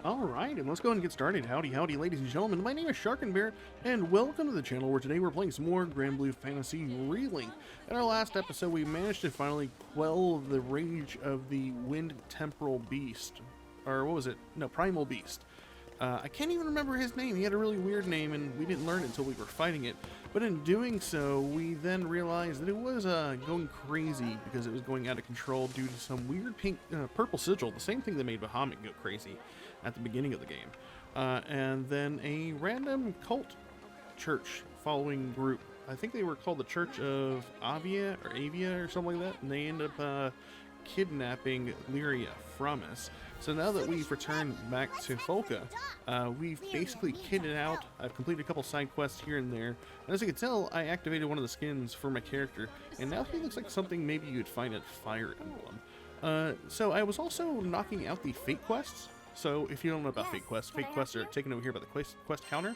Alright, and let's go ahead and get started. Howdy, howdy, ladies and gentlemen. My name is Sharkinbear, and welcome to the channel where today we're playing some more Granblue Fantasy Relink. In our last episode, we managed to finally quell the rage of the Wind Temporal Beast. Or what was it? No, Primal Beast. I can't even remember his name. He had a really weird name, and we didn't learn it until we were fighting it. But in doing so, we then realized that it was going crazy because it was going out of control due to some weird purple sigil, the same thing that made Bahamut go crazy at the beginning of the game. And then a random cult church following group. I think they were called the Church of Avia or something like that, and they end up kidnapping Lyria from us. So now that we've returned back to Folka, we've basically kitted out. I've completed a couple side quests here and there, and as you can tell, I activated one of the skins for my character, and now he looks like something maybe you'd find at Fire Emblem. So I was also knocking out the Fate quests. So if you don't know about Fate quests are taken over here by the quest counter.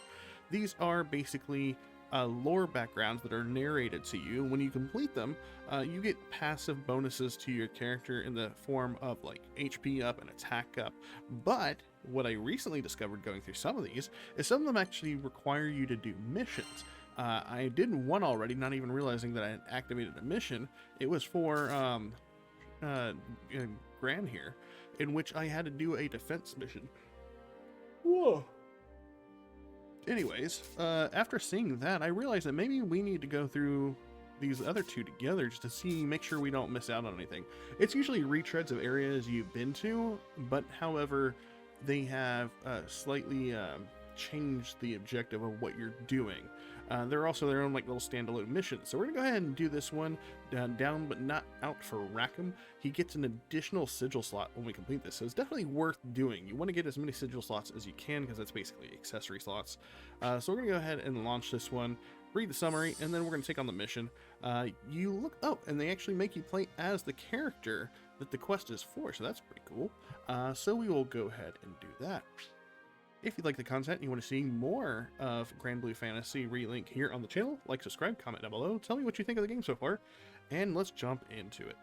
These are basically lore backgrounds that are narrated to you. When you complete them, you get passive bonuses to your character in the form of like HP up and attack up. But what I recently discovered going through some of these is some of them actually require you to do missions. I did one already, not even realizing that I had activated a mission. It was for Gran here, in which I had to do a defense mission. Whoa. Anyways, after seeing that, I realized that maybe we need to go through these other two together just to make sure we don't miss out on anything. It's usually retreads of areas you've been to, but however, they have slightly changed the objective of what you're doing. They're also their own like little standalone missions. So we're gonna go ahead and do this one down but not out for Rackham. He gets an additional sigil slot when we complete this, so it's definitely worth doing. You want to get as many sigil slots as you can because that's basically accessory slots. So we're gonna go ahead and launch this one, read the summary, and then we're gonna take on the mission. And they actually make you play as the character that the quest is for, so that's pretty cool. So we will go ahead and do that. If you like the content and you want to see more of Granblue Fantasy Relink here on the channel, like, subscribe, comment down below, tell me what you think of the game so far, and let's jump into it.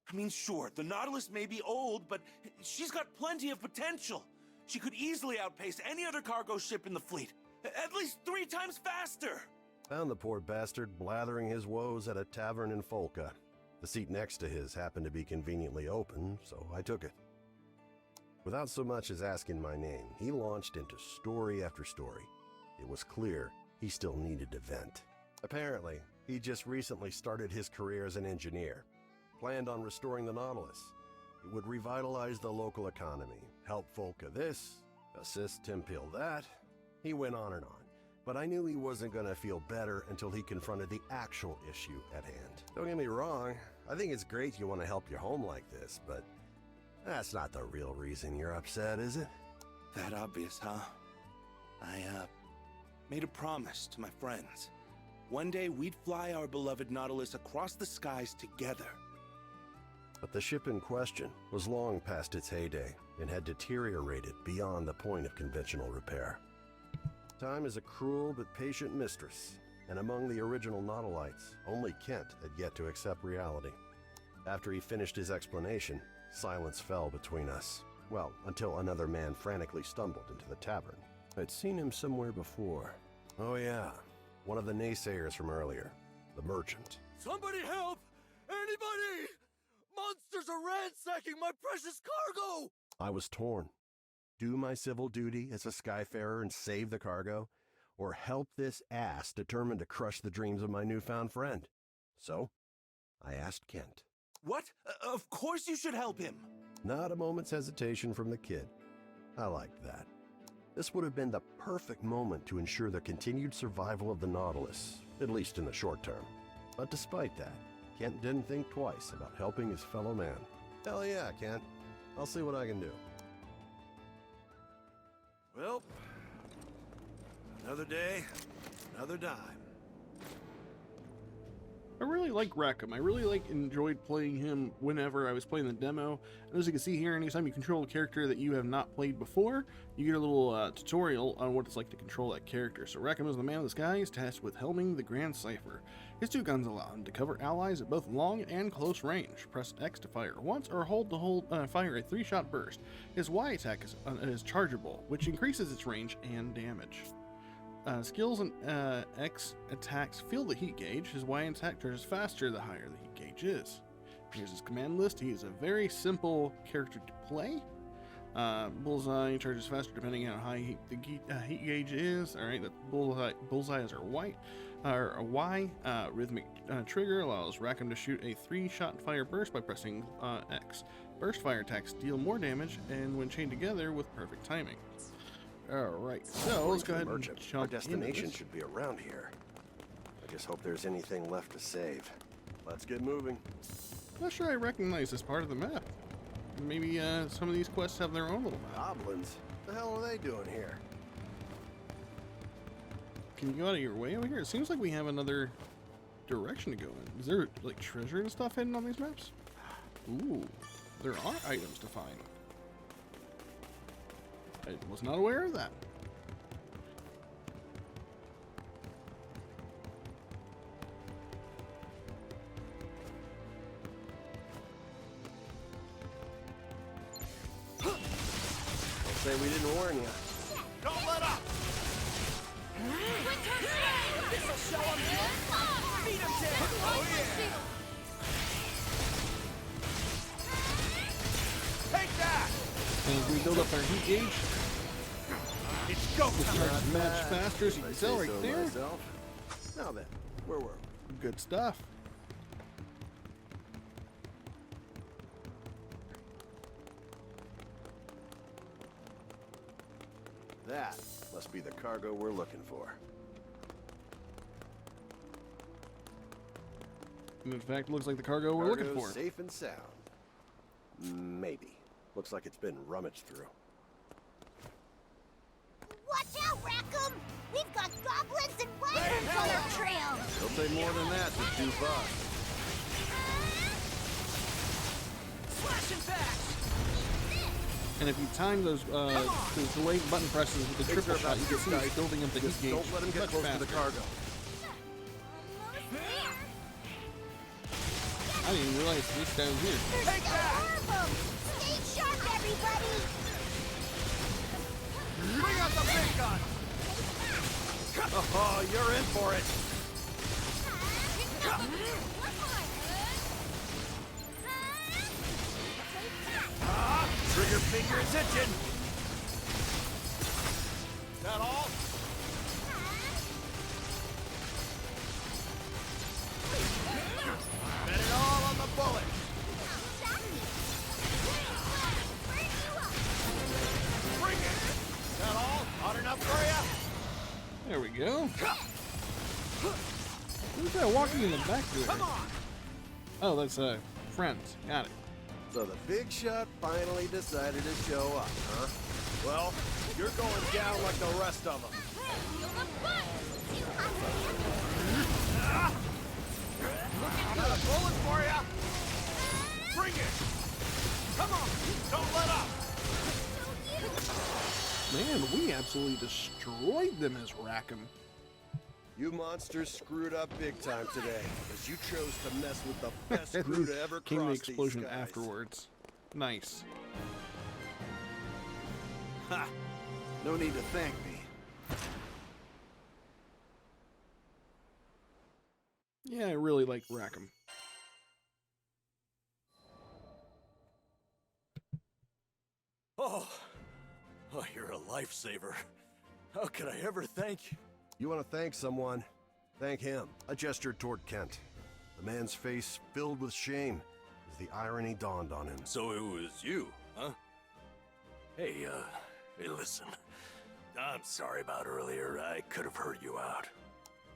I mean, sure, the Nautilus may be old, but she's got plenty of potential. She could easily outpace any other cargo ship in the fleet, at least 3 times faster. Found the poor bastard blathering his woes at a tavern in Folka. The seat next to his happened to be conveniently open, so I took it. Without so much as asking my name, he launched into story after story. It was clear he still needed to vent. Apparently, he just recently started his career as an engineer. Planned on restoring the Nautilus. It would revitalize the local economy, help Folka this, assist Timpil that. He went on and on. But I knew he wasn't going to feel better until he confronted the actual issue at hand. Don't get me wrong, I think it's great you want to help your home like this, but that's not the real reason you're upset, is it? That obvious, huh? I, made a promise to my friends. One day we'd fly our beloved Nautilus across the skies together. But the ship in question was long past its heyday and had deteriorated beyond the point of conventional repair. Time is a cruel but patient mistress, and among the original Nautilites, only Kent had yet to accept reality. After he finished his explanation, silence fell between us. Well, until another man frantically stumbled into the tavern. I'd seen him somewhere before. Oh yeah, one of the naysayers from earlier, the merchant. Somebody help! Anybody! Monsters are ransacking my precious cargo! I was torn. Do my civil duty as a skyfarer and save the cargo, or help this ass determined to crush the dreams of my newfound friend? So, I asked Kent. What? Of course you should help him! Not a moment's hesitation from the kid. I liked that. This would have been the perfect moment to ensure the continued survival of the Nautilus, at least in the short term. But despite that, Kent didn't think twice about helping his fellow man. Hell yeah, Kent. I'll see what I can do. Well, another day, another dime. All really like Rackham. I really enjoyed playing him whenever I was playing the demo. And as you can see here, anytime you control a character that you have not played before, you get a little tutorial on what it's like to control that character. So Rackham is the man of the skies, tasked with helming the Grand Cypher. His two guns allow him to cover allies at both long and close range. Press X to fire once, or hold to fire a 3-shot burst. His Y attack is chargeable, which increases its range and damage. Skills and X attacks feel the heat gauge. His Y attack charges faster the higher the heat gauge is. Here's his command list. He is a very simple character to play. Bullseye charges faster depending on how high the heat gauge is. Alright, the bullseye is our Y. Rhythmic trigger allows Rackham to shoot a 3-shot fire burst by pressing X. Burst fire attacks deal more damage and when chained together with perfect timing. Alright, so let's go ahead and jump Our destination into should be around here. I just hope there's anything left to save. Let's get moving. I'm not sure I recognize this part of the map. Maybe some of these quests have their own little map. Goblins? The hell are they doing here? Can you go out of your way over here? It seems like we have another direction to go in. Is there like treasure and stuff hidden on these maps? Ooh, there are items to find. I was not aware of that. Don't say we didn't warn you. Don't let up! This'll show him. Beat him down! Oh yeah! Take that! And as we build up our heat gauge, It's go we'll time! start to match faster, as you can tell right there. Myself. Now then, where were we? Good stuff. That must be the cargo we're looking for. And in fact, looks like the cargo we're looking Cargo's for. safe and sound. Maybe. Looks like it's been rummaged through. Watch out, Rackham! We've got goblins and wyverns on our trail! It'll take more than that to dupe us. Slashing back! And if you time those delayed button presses with the Things triple are about shot, you to can see get it's building up the heat Just gauge don't let him get much close faster. to the cargo. I didn't even realize this down here. Take that! Stay sharp, everybody! Bring out the big gun! Oh, you're in for it. Trigger finger is itching! That all? Bet it all on the bullet! Bring it! That all? Hot enough for you? There we go. Who's that walking in the back there? Come on! Oh, that's friends. Got it. So the big shot finally decided to show up, huh? Well, you're going down like the rest of them. Got a bullet for you! Bring it! Come on! Don't let up! Man, we absolutely destroyed them as Rackham. You monsters screwed up big time today, because you chose to mess with the best crew to ever Came the cross explosion these skies. afterwards. Nice. Ha! No need to thank me. Yeah, I really like Rackham. Oh, you're a lifesaver. How could I ever thank you? You want to thank someone? Thank him. I gestured toward Kent. The man's face filled with shame as the irony dawned on him. So it was you, huh? Hey, listen. I'm sorry about earlier. I could have heard you out.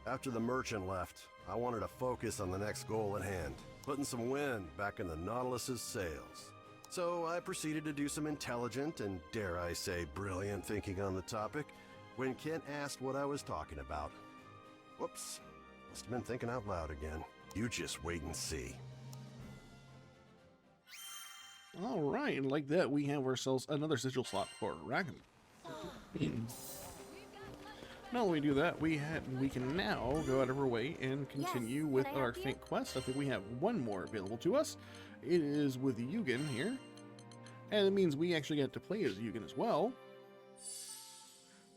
After the merchant left, I wanted to focus on the next goal at hand, putting some wind back in the Nautilus's sails. So I proceeded to do some intelligent and, dare I say, brilliant thinking on the topic when Kent asked what I was talking about. Whoops. Must have been thinking out loud again. You just wait and see. All right, and like that, we have ourselves another sigil slot for Rackham. Now that we do that, we can now go out of our way and continue with our faint quest. I think we have one more available to us. It is with Yugen here, and it means we actually get to play as Yugen as well,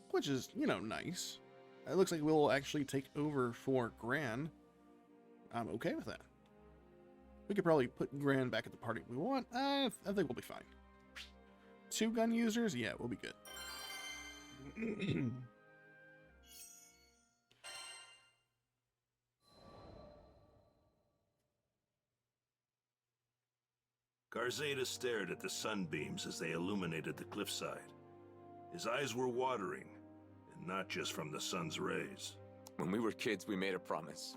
which is, you know, nice. It looks like we'll actually take over for Gran. I'm okay with that. We could probably put Gran back at the party if we want. I think we'll be fine. 2 gun users? Yeah, we'll be good. Garzeda stared at the sunbeams as they illuminated the cliffside. His eyes were watering, and not just from the sun's rays. When we were kids, we made a promise.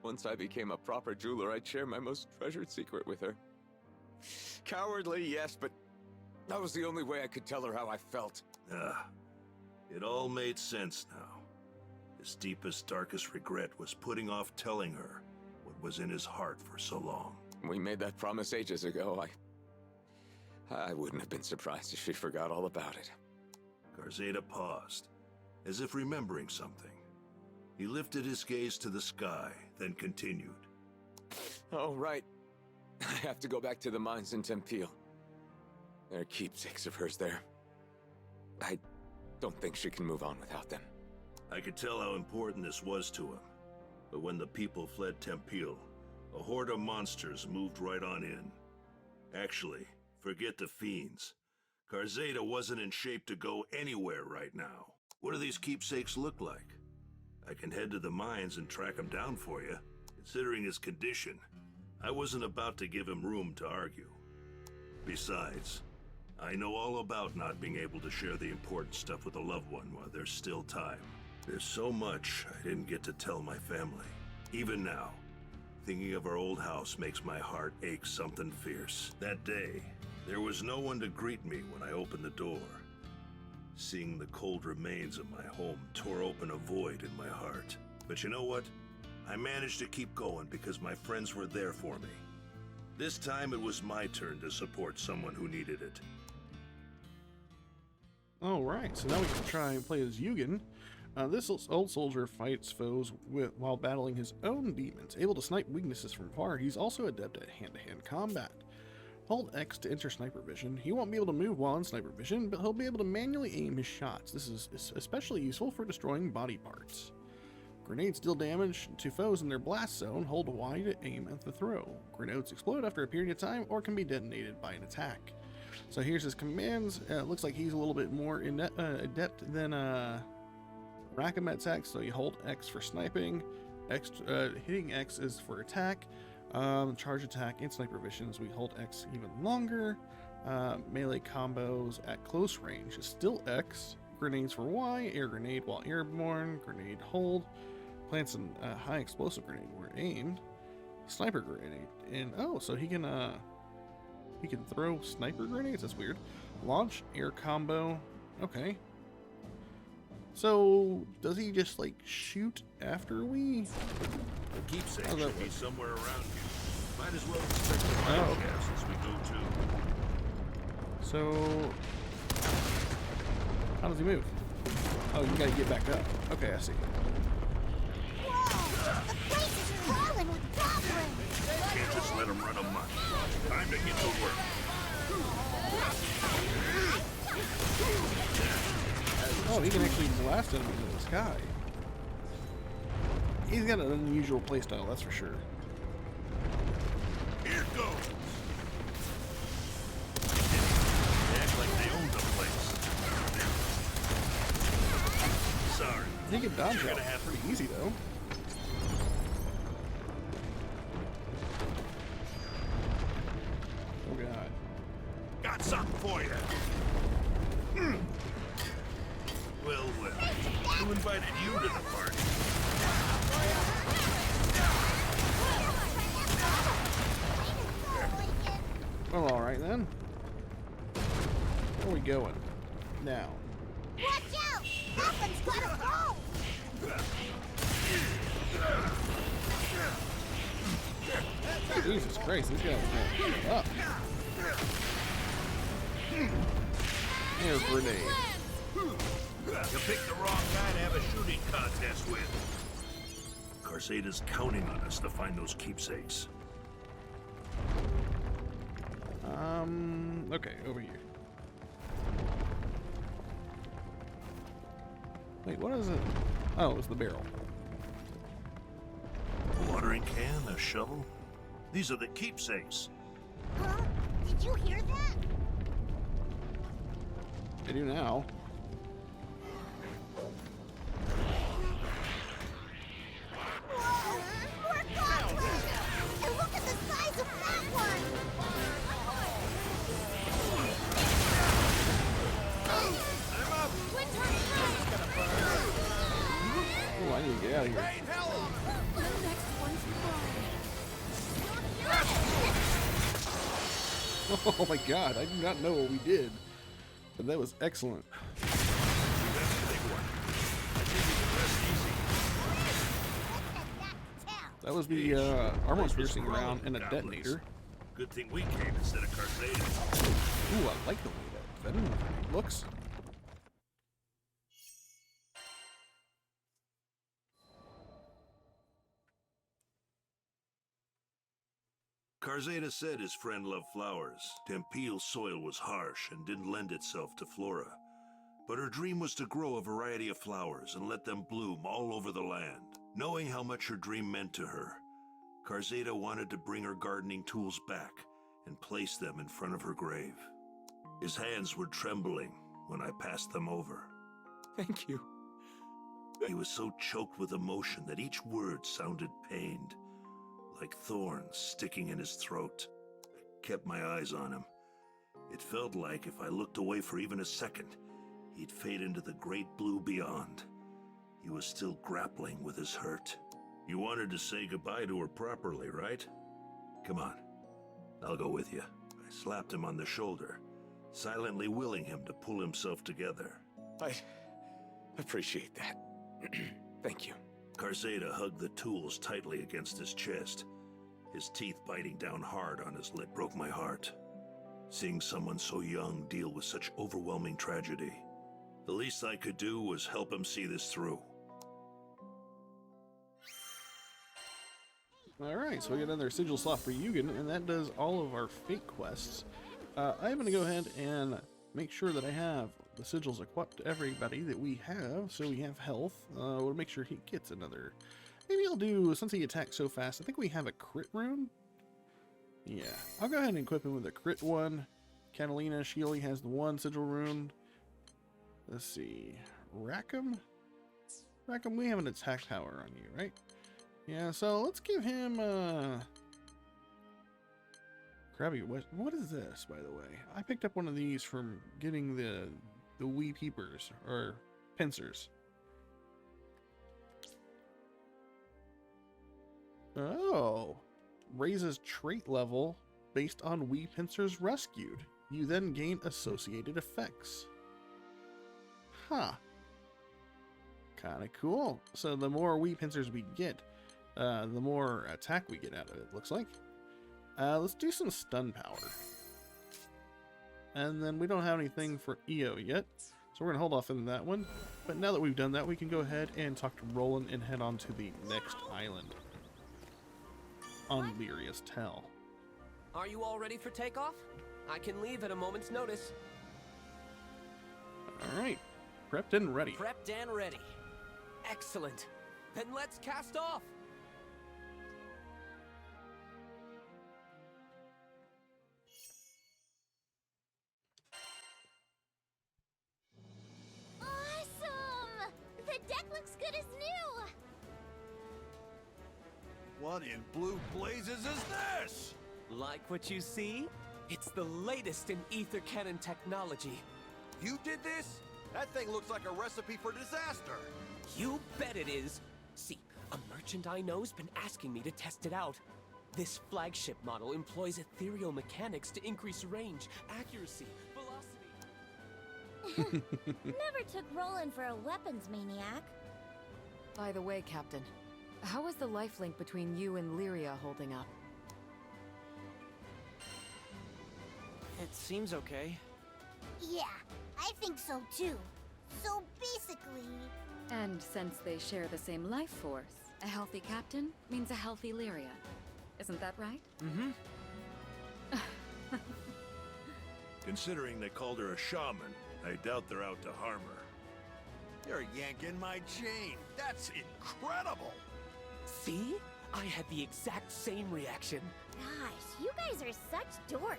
Once I became a proper jeweler, I'd share my most treasured secret with her. Cowardly, yes, but that was the only way I could tell her how I felt. It all made sense now. His deepest, darkest regret was putting off telling her what was in his heart for so long. We made that promise ages ago. I wouldn't have been surprised if she forgot all about it. Garzeda paused, as if remembering something. He lifted his gaze to the sky, then continued. Oh, right. I have to go back to the mines in Tempeal. There are keepsakes of hers there. I don't think she can move on without them. I could tell how important this was to him. But when the people fled Tempeal, a horde of monsters moved right on in. Actually, forget the fiends. Garzeda wasn't in shape to go anywhere right now. What do these keepsakes look like? I can head to the mines and track him down for you. Considering his condition, I wasn't about to give him room to argue. Besides, I know all about not being able to share the important stuff with a loved one while there's still time. There's so much I didn't get to tell my family. Even now, thinking of our old house makes my heart ache something fierce. That day, there was no one to greet me when I opened the door. Seeing the cold remains of my home tore open a void in my heart. But you know what? I managed to keep going because my friends were there for me. This time it was my turn to support someone who needed it. Alright, so now we can try and play as Yugen. This old soldier fights foes while battling his own demons. Able to snipe weaknesses from far, he's also adept at hand-to-hand combat. Hold X to enter sniper vision. He won't be able to move while in sniper vision, but he'll be able to manually aim his shots. This is especially useful for destroying body parts. Grenades deal damage to foes in their blast zone. Hold Y to aim at the throw. Grenades explode after a period of time or can be detonated by an attack. So here's his commands. Looks like he's a little bit more adept than Rackham at attack. So you hold X for sniping. Hitting X is for attack. Charge attack and sniper visions, we hold X even longer. Melee combos at close range is still X. Grenades for Y, air grenade while airborne, grenade hold. Plants a high explosive grenade where aimed. Sniper grenade, and oh, so he can throw sniper grenades. That's weird. Launch air combo. Okay. So does he just like shoot after we? The keepsake should be somewhere around here. Might as well inspect the mine gas as we go too. So how does he move? Oh, you gotta get back up. Okay, I see. Whoa! The place is crawling with goblins! Can't just let him run amok. Time to get to work. Oh, he can actually blast enemies in the sky. He's got an unusual playstyle, that's for sure. Here goes. They act like they own the place. Sorry. He can dodge out pretty easy though. Oh god. Got something for you. Well, who invited you to the party? Well, alright then. Where are we going? Now. Watch out! Goblin's got a bow! Jesus Christ, this guy's gonna up. Air grenade. You picked the wrong guy to have a shooting contest with. Carzada's counting on us to find those keepsakes. Okay, over here. Wait, what is it? Oh, it was the barrel. A watering can, a shovel. These are the keepsakes. Huh? Did you hear that? I do now. Whoa! More goblins! And look at the size of that one! Oh, I need to get out of here. Oh my god, I do not know what we did. But that was excellent. That was the armor piercing round and a detonator. Good thing we came instead of Carzada. Ooh, I like the way that venom looks. Carzada said his friend loved flowers. Tempeal's soil was harsh and didn't lend itself to flora. But her dream was to grow a variety of flowers and let them bloom all over the land. Knowing how much her dream meant to her, Carzada wanted to bring her gardening tools back and place them in front of her grave. His hands were trembling when I passed them over. Thank you. He was so choked with emotion that each word sounded pained, like thorns sticking in his throat. I kept my eyes on him. It felt like if I looked away for even a second, he'd fade into the great blue beyond. He was still grappling with his hurt. You wanted to say goodbye to her properly, right? Come on, I'll go with you. I slapped him on the shoulder, silently willing him to pull himself together. I appreciate that. Thank you. Carzada hugged the tools tightly against his chest. His teeth biting down hard on his lip broke my heart. Seeing someone so young deal with such overwhelming tragedy. The least I could do was help him see this through. Alright, so we got another sigil slot for Yugen, and that does all of our fate quests. I'm going to go ahead and make sure that I have the sigils equipped to everybody that we have, so we have health. We'll make sure he gets another. Maybe I'll do, since he attacks so fast, I think we have a crit rune? Yeah, I'll go ahead and equip him with a crit one. Catalina, she only has the one sigil rune. Let's see, Rackham? Rackham, we have an attack power on you, right? Yeah, so let's give him, Krabby, what is this, by the way? I picked up one of these from getting the wee peepers, or pincers. Oh, raises trait level based on wee pincers rescued. You then gain associated effects. Huh. Kinda cool. So the more wee pincers we get, the more attack we get out of it, looks like. Let's do some stun power. And then we don't have anything for EO yet, so we're going to hold off on that one. But now that we've done that, we can go ahead and talk to Roland and head on to the next island on Lyria's Tell. Are you all ready for takeoff? I can leave at a moment's notice. Alright, prepped and ready. Prepped and ready. Excellent. Then let's cast off. Awesome! The deck looks good as new! What in blue blazes is this? Like what you see? It's the latest in ether cannon technology. You did this? That thing looks like a recipe for disaster. You bet it is. See, a merchant I know's been asking me to test it out. This flagship model employs ethereal mechanics to increase range, accuracy, velocity. Never took Roland for a weapons maniac. By the way, Captain, how is the lifelink between you and Lyria holding up? It seems okay. Yeah, I think so too. So basically... And since they share the same life force, a healthy captain means a healthy Lyria. Isn't that right? Mm-hmm. Considering they called her a shaman, I doubt they're out to harm her. You're yanking my chain. That's incredible. See? I had the exact same reaction. Gosh, you guys are such dorks.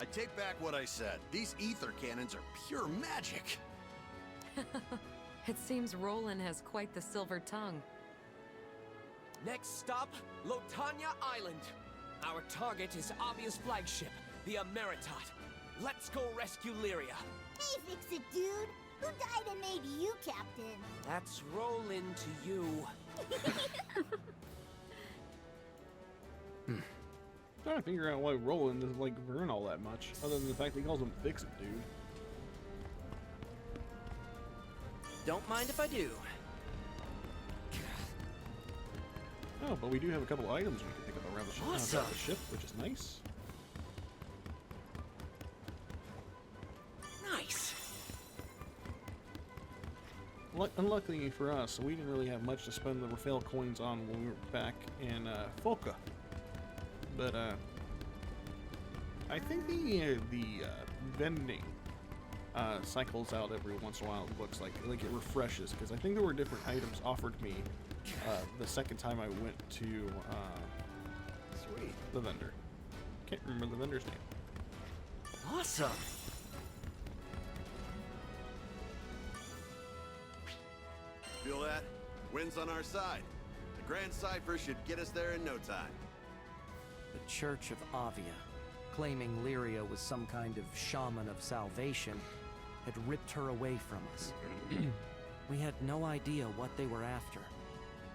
I take back what I said. These ether cannons are pure magic. It seems Roland has quite the silver tongue. Next stop, Lotania Island. Our target is Avia's flagship, the Ameritot. Let's go rescue Lyria. Hey, Fix-It Dude. Who died and made you captain? That's Roland to you. Trying to figure out why Roland doesn't like Vern all that much, other than the fact that he calls him Fix It Dude. Don't mind if I do. Oh, but we do have a couple items we can pick up around the ship, Awesome. outside the ship, which is nice. Nice. Unluckily for us, we didn't really have much to spend the Rafael coins on when we were back in Folka. But I think the vending cycles out every once in a while. It looks like it refreshes, because I think there were different items offered me the second time I went to Sweet. the vendor. Can't remember the vendor's name. Awesome. Feel that? Wind's on our side. The Grand Cipher should get us there in no time. The Church of Avia, claiming Lyria was some kind of shaman of salvation, had ripped her away from us. We had no idea what they were after,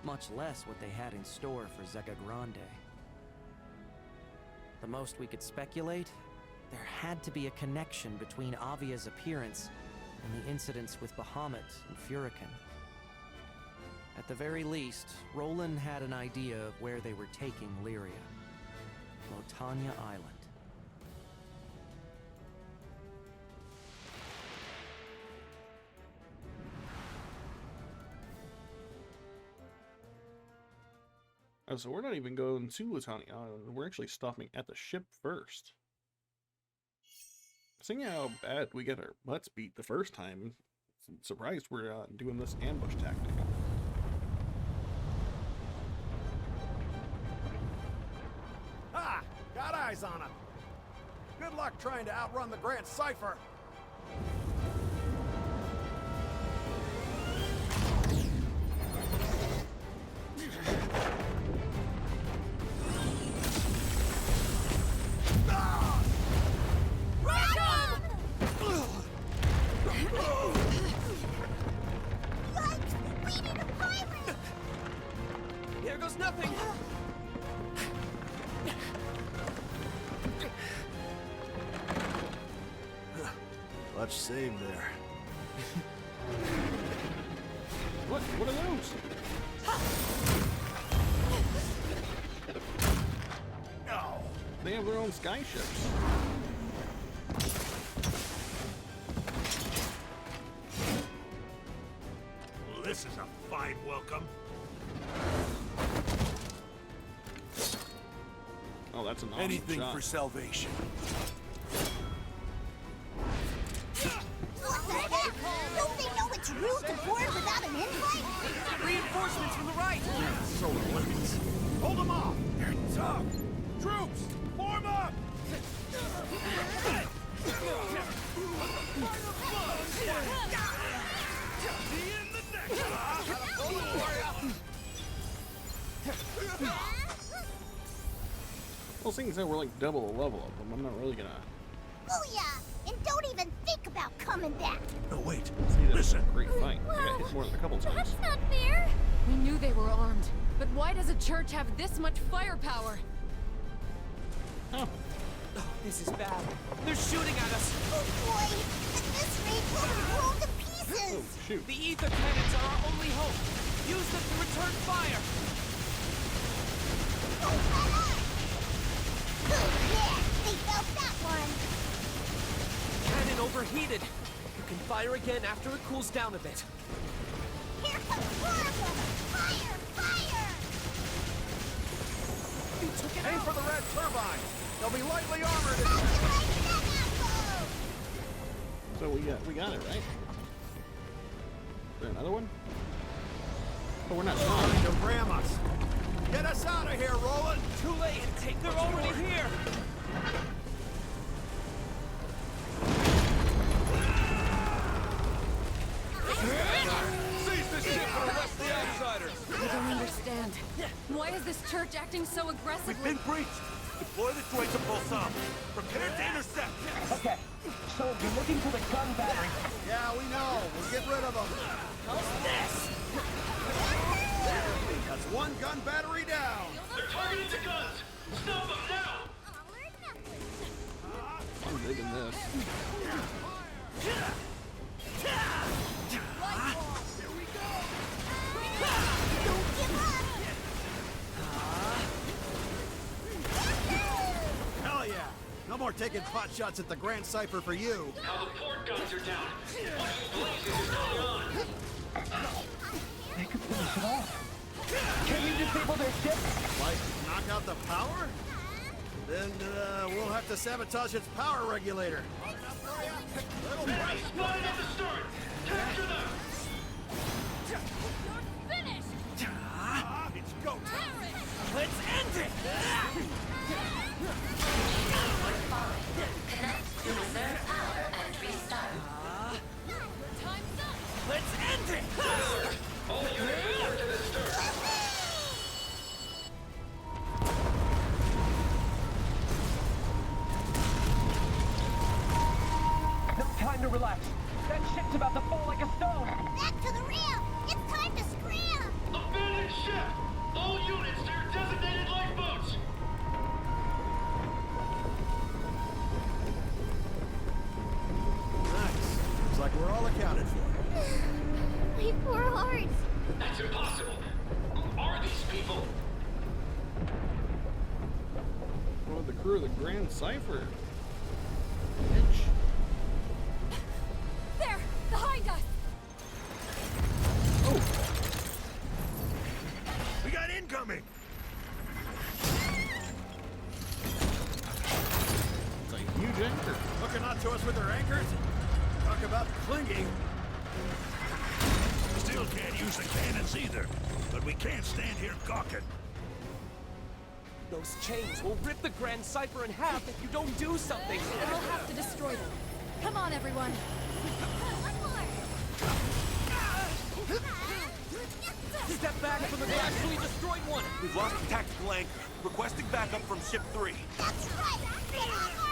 much less what they had in store for Zega Grande. The most we could speculate, there had to be a connection between Avia's appearance and the incidents with Bahamut and Furican. At the very least, Roland had an idea of where they were taking Lyria. Lotania Island. Oh, so we're not even going to Lutania Island. We're actually stopping at the ship first. Seeing how bad we get our butts beat the first time, I'm surprised we're doing this ambush tactic. Ha! Got eyes on him. Good luck trying to outrun the Grand Cipher. There goes nothing. Much saved there. What? What are those? No. They have their own sky ships. Well, this is a fine welcome. Oh, that's an awesome Anything shot. for salvation. What the heck? Don't they know it's rude to board without an invite? Reinforcements from the right. So limits. Hold them off. They're tough. Troops, form up. Well, seeing as how we're like double the level of them, I'm not really gonna Oh yeah, and don't even think about coming back. No, wait. see that. Listen. Great fight. I got hit more than a couple times. That's not fair. We knew they were armed, but why does a church have this much firepower? Oh, Oh, this is bad. They're shooting at us. Oh boy, at this rate we'll be blown to pieces. oh shoot. The ether cannons are our only hope. Use them to return fire. Oh, yeah, they felt that one. overheated. You can fire again after it cools down a bit. Here comes more of them! Fire! Fire! You took it Aim out. for the red turbine! They'll be lightly armored! Calculate that apple! So we got it, right? Is there another one? Oh, we're not done. Trying to ram us! Get us out of here, Roland! Too late. They're already here. Seize the ship and arrest the outsiders! I don't understand. Why is this church acting so aggressively? We've been breached. Deploy the droids to Pulsar. Prepare to intercept. Okay, so you're looking for the gun battery. Yeah, we know. We'll get rid of them. How's this? That's one gun battery down. They're targeting the guns. Stop them now. I'm digging this. Hell yeah. No more taking pot shots at the Grand Cipher for you. Now the port guns are down. What blazes is going on? They could finish it off. Can you disable their ship? Like, knock out the power? Then, we'll have to sabotage its power regulator. Enemy spotted at the start. Capture them. Finished! It's go time. Let's end it. Connect to reserve power and restart. Time's up! Let's end it. All units report to the stern. No time to relax. That ship's about to fall like a stone. Back to the rail! It's time to scram! Abandon ship. All units to your designated lifeboats. Nice. Looks like we're all accounted for. My poor heart! That's impossible. Who are these people? One of the crew of the Grand Cipher. Bitch. There! Behind us! Oh, We got incoming. it's a huge anchor. Hooking onto us with their anchors? Talk about clinging. Still can't use the cannons either, but we can't stand here gawking. Those chains will rip the Grand Cipher in half if you don't do something. And we'll have to destroy them. Come on, everyone. One more! Step back from the actually destroyed one. We've lost the tactical anchor. Requesting backup from ship 3. That's right!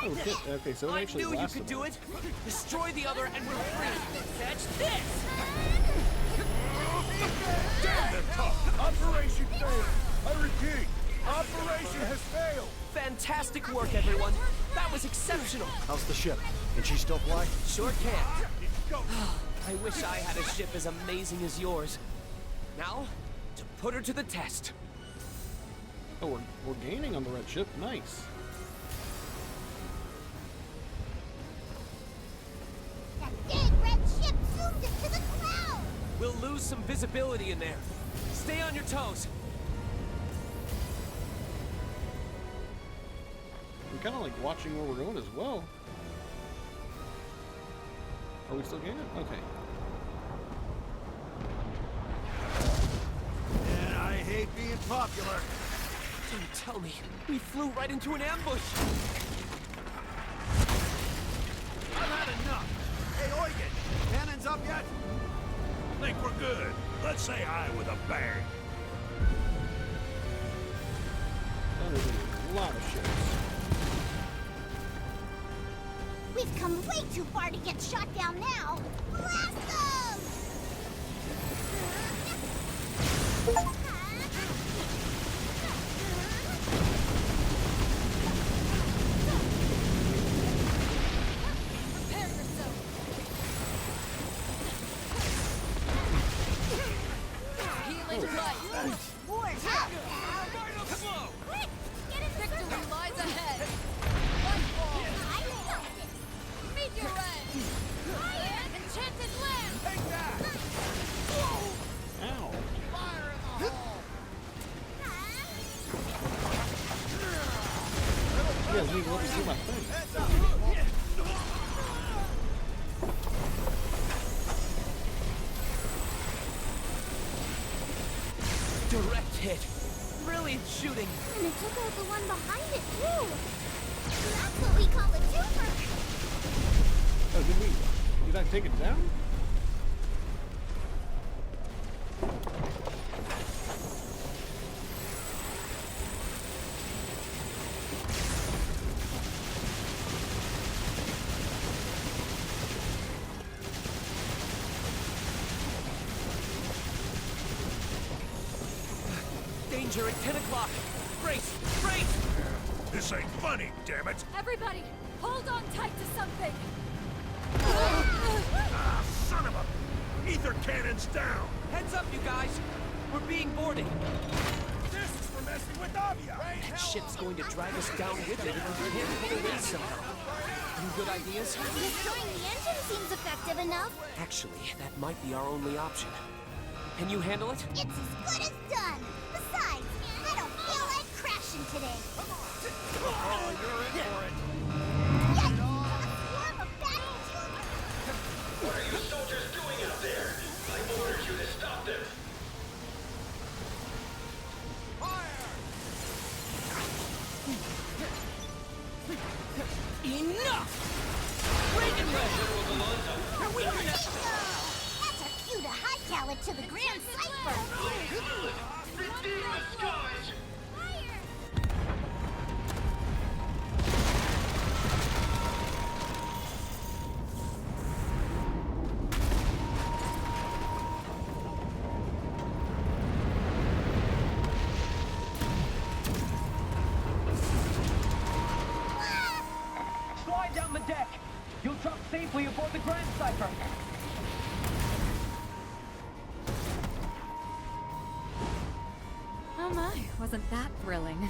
Oh shit. Okay, so it I actually knew you lasted could do long. it. Destroy the other and we're free. Catch this. Damn, they're tough. Operation failed. I repeat, operation has failed. Fantastic work, everyone. That was exceptional. How's the ship? Can she still fly? Sure can. I wish I had a ship as amazing as yours. Now, to put her to the test. Oh, we're gaining on the red ship. Nice. That big red ship zoomed into the cloud! We'll lose some visibility in there. Stay on your toes. I'm kind of like watching where we're going as well. Are we still gaining? Okay. And I hate being popular. Don't tell me. We flew right into an ambush. I've had enough. Hey, Eugen, cannons up yet? Think we're good. Let's say hi with a bang. That is a lot of ships. We've come way too far to get shot down now! Blast them! Prepare yourself. Healing light. War's up now! Quick! Get in the Victory circle! lies ahead. One ball. I got this! Meet your end. guys need to let me do my thing. Direct hit. Brilliant shooting. And it took out the one behind it, too. That's what we call a twofer. Oh, did I take it down? Danger at 10 o'clock. Brace! Brace! This ain't funny, damn it! Everybody, hold on tight to something. Ah, son of a... Ether cannon's down! Heads up, you guys. We're being boarded. This is for messing with Avia! That ship's going to drag us down with it if we can't pull away somehow. Any good ideas? Destroying the engine seems effective enough. Actually, that might be our only option. Can you handle it? It's as good as done. Besides, I don't feel like crashing today. Oh, you're in for it. Yikes! A swarm of battle children! What are you soldiers doing out there? I ordered you to stop them. Enough! Reagan That's our cue to hightail it to the Grand Cipher! 15 in the skies! Slide down the deck! You'll drop safely aboard the Grand Cipher! Oh my, wasn't that thrilling?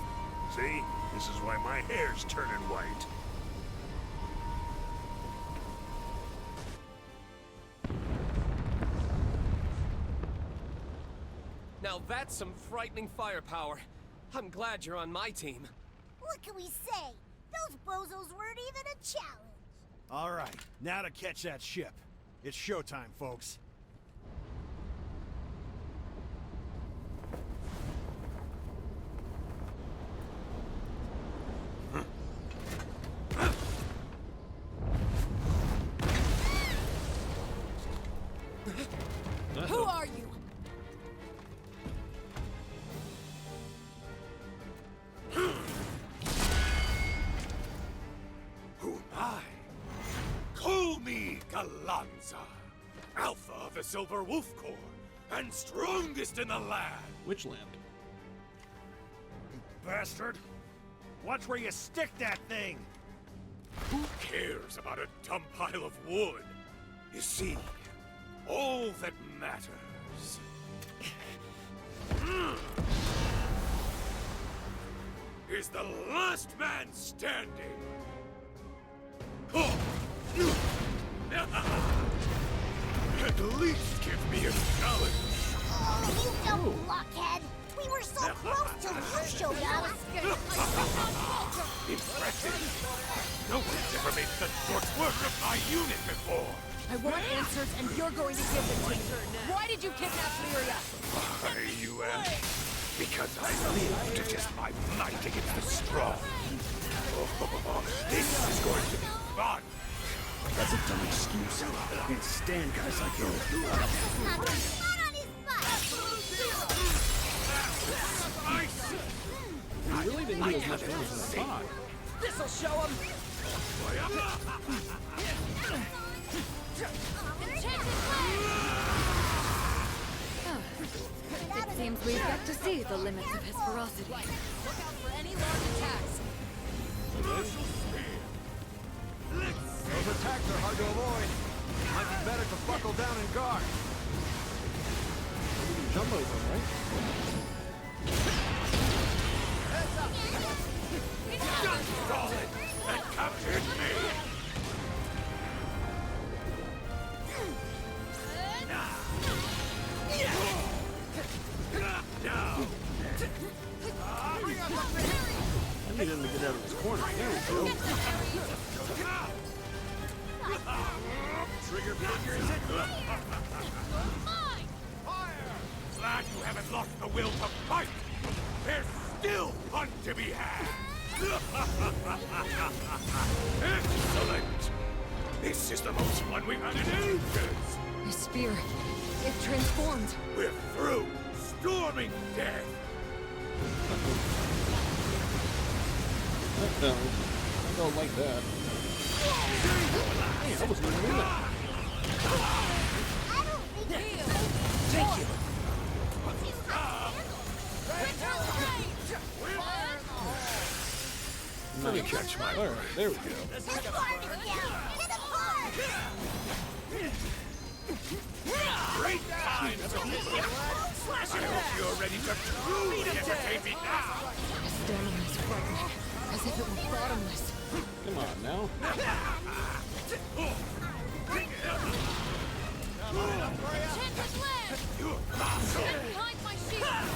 See? This is why my hair's turning white. Now that's some frightening firepower. I'm glad you're on my team. What can we say? Those bozos weren't even a challenge. All right, now to catch that ship. It's showtime, folks. Who are you? Who am I? Call me Galanza, Alpha of the Silver Wolf Corps, and strongest in the land. Which land? Bastard! Watch where you stick that thing! Who cares about a dumb pile of wood? You see, all that matters is the last man standing. At least give me a challenge. Oh, you dumb blockhead! We were so close till you showed up! Impressive. No one's ever made such short work of my unit before. I want answers, and you're going to give them to me. Why did you kidnap Lyria? Why, you ask? Because I live to test my might against the strong. Oh, this is going to be fun. That's a dumb excuse. I can't stand guys like you. Not on his butt! You really didn't do as much damage as I thought. This'll show him. It seems we've got to see the limits of his ferocity. Look out for any large attacks. Those attacks are hard to avoid. Might be better to buckle down and guard. You can jump over, right? Just call it and captured me. Now. need him to get out of this corner. There we go. Trigger finger, is it? Glad you haven't lost the will to fight. There's still fun to be had. Excellent. This is the most fun we've had in ages. The spear, it transformed. We're through storming death. I don't like that. Hey, I wasn't even doing that. Thank you. Let me catch my All right, there we go. great time. I hope you're ready to truly entertain me now. Stamina's frightened, as if it were bottomless. Come on now. Enchanted land! Get behind my shield!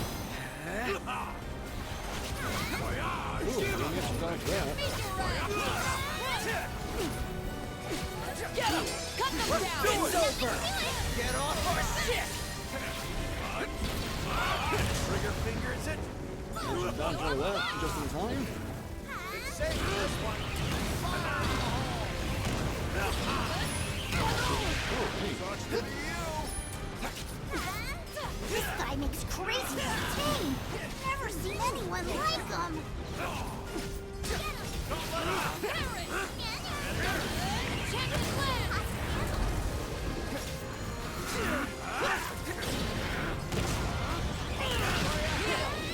Ooh, didn't get to dodge that. Get them! Cut them down! It's over! Get off our ship! Trigger finger, is it? Dodge all that just in time. Save this one. This guy makes crazy routine. Never seen anyone like him.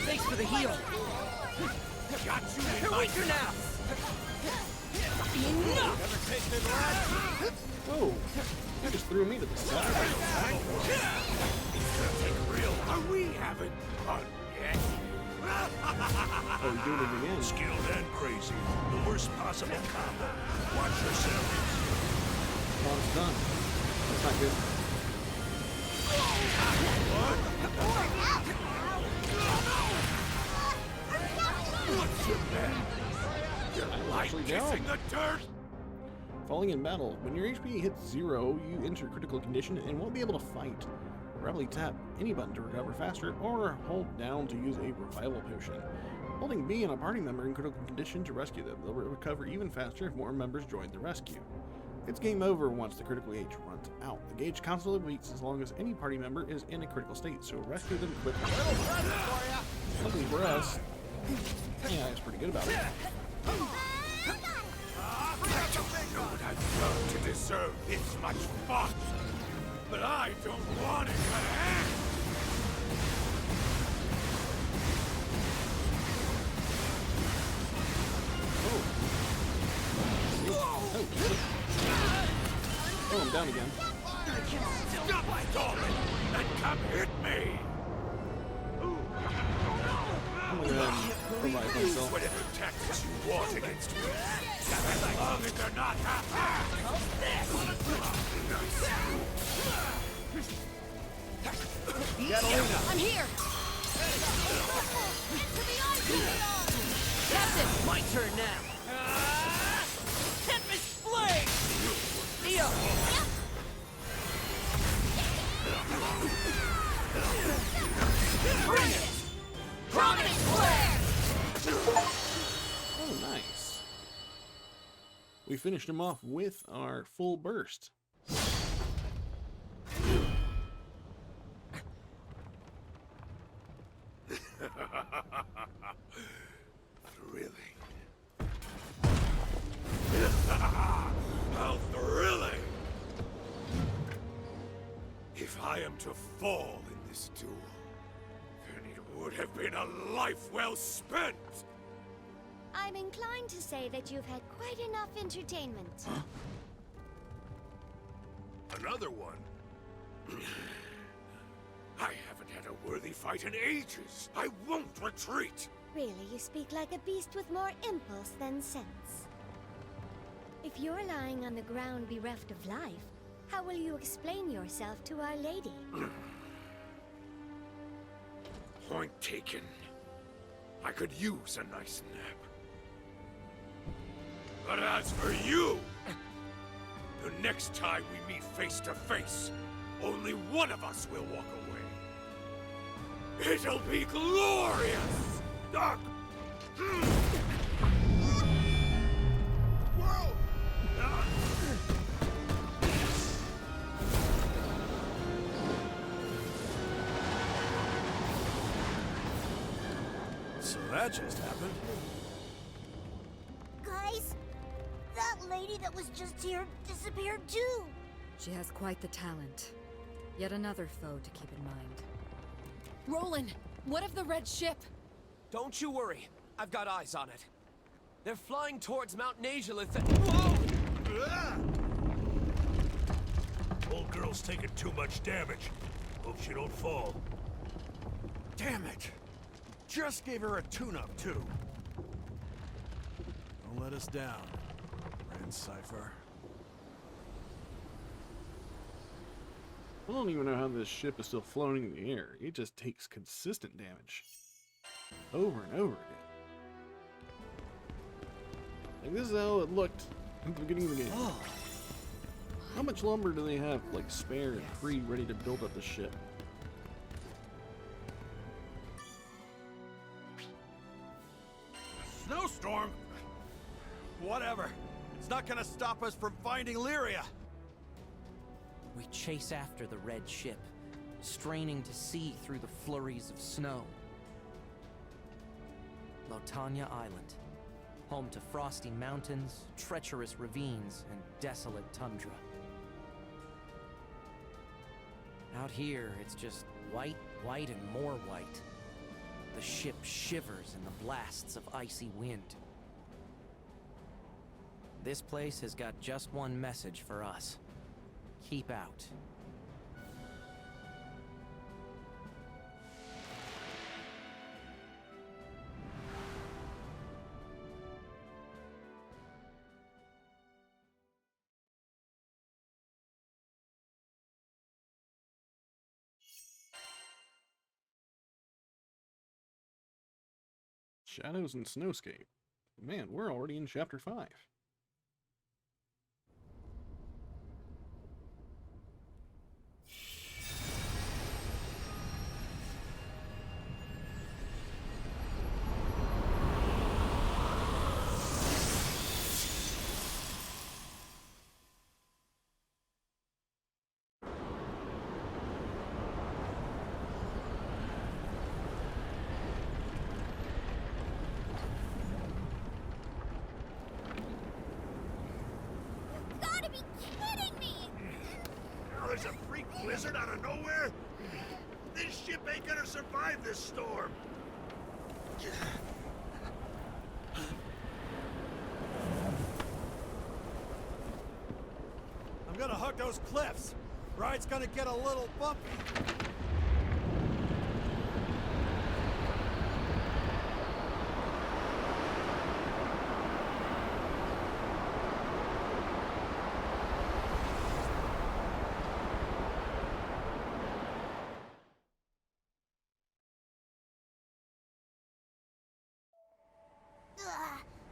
Thanks for the heal. Got you in You're my weaker now. Enough! Oh, you just threw me to the side. Are we having fun yet? Oh, we're doing it again. Skilled and crazy. The worst possible combo. Watch yourself. Oh, it's done. That's not good. Actually, Kissing the dirt? Falling in battle. When your HP hits 0, you enter critical condition and won't be able to fight. Rapidly tap any button to recover faster, or hold down to use a revival potion. Holding B on a party member in critical condition to rescue them. They'll recover even faster if more members join the rescue. It's game over once the critical gauge runs out. The gauge constantly beats as long as any party member is in a critical state, so rescue them quickly. Luckily for us, yeah, it's pretty good about it. I don't know what I've done to deserve this much fun, but I don't want it to end. Oh, I'm down again. Stop stalling and come hit me! I'm gonna go ahead and revive myself. Whatever tactics you want against me, as long as they're not half-assed. I'm here! Captain! My turn now. Tempest Blade! Neo! Bring it! Prominent flare! Oh, nice. We finished him off with our full burst. Thrilling. How thrilling! If I am to fall in this duel, then it would have been a life well spent! I'm inclined to say that you've had quite enough entertainment. Another one? I haven't had a worthy fight in ages! I won't retreat! Really, you speak like a beast with more impulse than sense. If you're lying on the ground bereft of life, how will you explain yourself to Our Lady? Point taken. I could use a nice nap. But as for you, the next time we meet face to face, only one of us will walk away. It'll be glorious! Whoa! So that just happened. Guys, that lady that was just here disappeared too. She has quite the talent. Yet another foe to keep in mind. Roland, what of the red ship? Don't you worry. I've got eyes on it. They're flying towards Mount Nazhalith and... Whoa! Old girl's taking too much damage. Hope she don't fall. Damn it! Just gave her a tune-up, too. Don't let us down, Grand Cypher. I don't even know how this ship is still floating in the air. It just takes consistent damage. Over and over again. Like, this is how it looked at the beginning of the game. How much lumber do they have, like, spare and free, ready to build up the ship? Snowstorm? Whatever. It's not gonna stop us from finding Lyria. We chase after the red ship, straining to see through the flurries of snow. Lotanya Island, home to frosty mountains, treacherous ravines, and desolate tundra. Out here, it's just white, white, and more white. The ship shivers in the blasts of icy wind. This place has got just one message for us. Keep out. Shadows and Snowscape. Man, we're already in Chapter 5. There's a freak blizzard out of nowhere? This ship ain't gonna survive this storm. I'm gonna hug those cliffs. Ride's gonna get a little bumpy.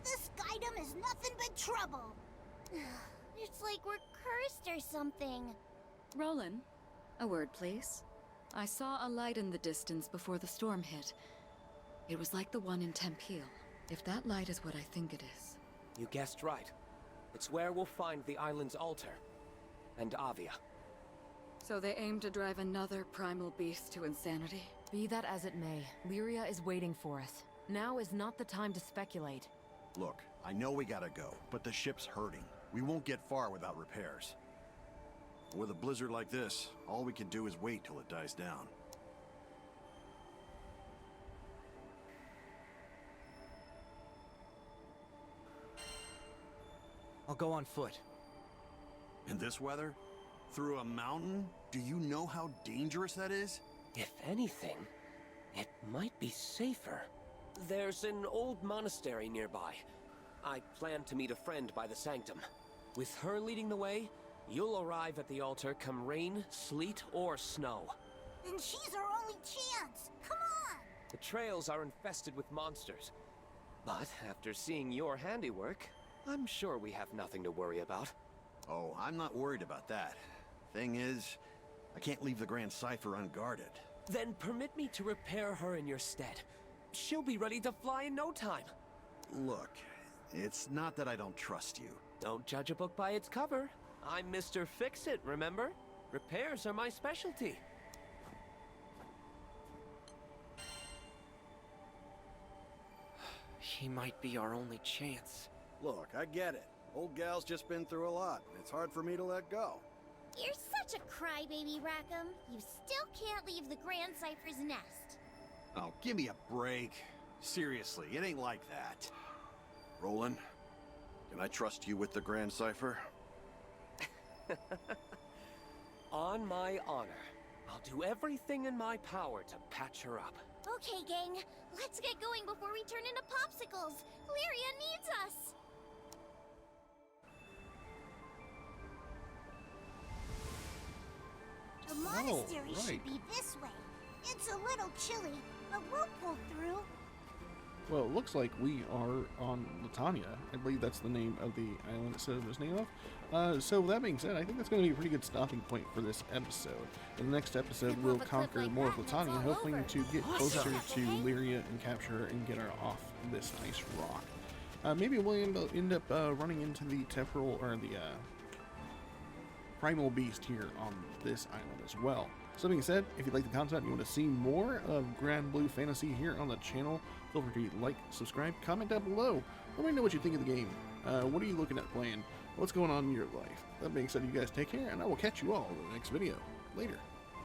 This Skydom is nothing but trouble. It's like we're cursed or something. Roland, a word, please. I saw a light in the distance before the storm hit. It was like the one in Tempeal. If that light is what I think it is. You guessed right. It's where we'll find the island's altar. And Avia. So they aim to drive another primal beast to insanity? Be that as it may, Lyria is waiting for us. Now is not the time to speculate. Look, I know we gotta go, but the ship's hurting. We won't get far without repairs. With a blizzard like this, all we can do is wait till it dies down. I'll go on foot. In this weather? Through a mountain? Do you know how dangerous that is? If anything, it might be safer. There's an old monastery nearby. I plan to meet a friend by the sanctum. With her leading the way, you'll arrive at the altar come rain, sleet, or snow. Then she's our only chance. Come on! The trails are infested with monsters. But after seeing your handiwork, I'm sure we have nothing to worry about. Oh, I'm not worried about that. Thing is, I can't leave the Grand Cipher unguarded. Then permit me to repair her in your stead. She'll be ready to fly in no time. Look, it's not that I don't trust you. Don't judge a book by its cover. I'm Mr. Fix-It, remember? Repairs are my specialty. He might be our only chance. Look, I get it. Old gal's just been through a lot. It's hard for me to let go. You're such a crybaby, Rackham. You still can't leave the Grand Cipher's nest. Oh, give me a break. Seriously, it ain't like that. Roland, can I trust you with the Grand Cipher? On my honor, I'll do everything in my power to patch her up. Okay, gang. Let's get going before we turn into popsicles. Lyria needs us. The monastery should be this way. It's a little chilly, but we'll pull through. Well, it looks like we are on Latania. I believe that's the name of the island it says it was named of. So with that being said, I think that's going to be a pretty good stopping point for this episode. In the next episode, we'll conquer more of Latania, hoping to get closer to Lyria and capture her and get her off this nice rock. Maybe we'll end up running into the temporal, or the primal beast here on this island as well. So being said, if you like the content and you want to see more of Granblue Fantasy here on the channel, feel free to like, subscribe, comment down below. Let me know what you think of the game. What are you looking at playing? What's going on in your life? That being said, you guys take care, and I will catch you all in the next video. Later.